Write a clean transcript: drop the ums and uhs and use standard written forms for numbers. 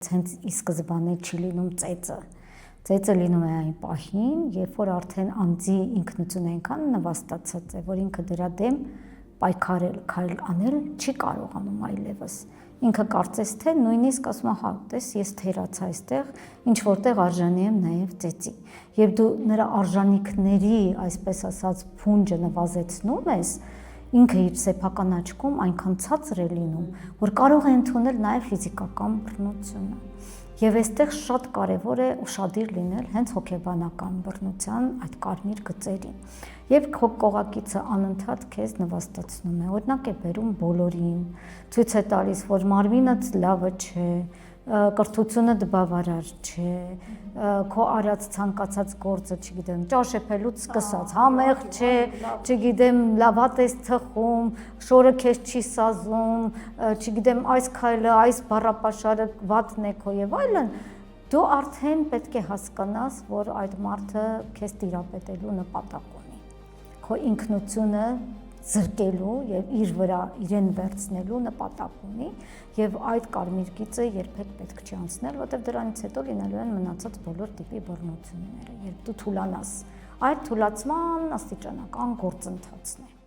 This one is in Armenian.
Հենց ի սկզբանե չի լինում ծեծը։ Ծեծը լինում է այն պահին, երբ որ արդեն անձի ինքնությունը այնքան նվաստացած է, որ ինքը դրա դեմ պայքարել, քայլ անել չի կարողանում այլևս։ Ինքը կարծես թե նույնիսկ ասում է, հա, տես ես թերացա այստեղ, ինչ որտեղ արժանի եմ նաև ծեծի։ Եվ դու նրա արժանինքների, այսպես ասած, փունջը նվազեցնում ես, ինքը իր սեփական աչքում այնքան ցածր է լինում, որ կարող է ընդունել նաև ֆիզիկական բռնությունը։ Եվ այստեղ շատ կարևոր է ուշադիր լինել հենց հոգեբանական բռնության այդ կարմիր գծերին։ Եվ քո կողակիցը անընդհատ քեզ նվաստացնում է, օրինակ է բերում բոլորին, ցույց է տալիս, որ մարմինդ լավը չէ, կրթությունդ բավարար չէ, քո արած ցանկացած գործը, չգիտեմ, ճաշեփելուց սկսած, համեղ չէ, չգիտեմ, լավատ ես թխում, շորը քեզ չի սազում, չգիտեմ, այս քայլը, այս բառապաշարը վատն է քո եւ այլն, դու արդեն պետք է հասկանաս, որ այդ մարդը քեզ տիրապետելու նպատակ ունի։ Քո ինքնությունը զրկելու եւ իր վրա իրեն վերցնելու նպատակ ունի եւ այդ կարմիր գիծը երբեք պետք չի անցնել, որտեղ դրանից հետո լինելու են մնացած բոլոր տիպի բռնությունները, երբ դու թուլանաս։ Այդ թուլացման աստիճանական գործընթացն է։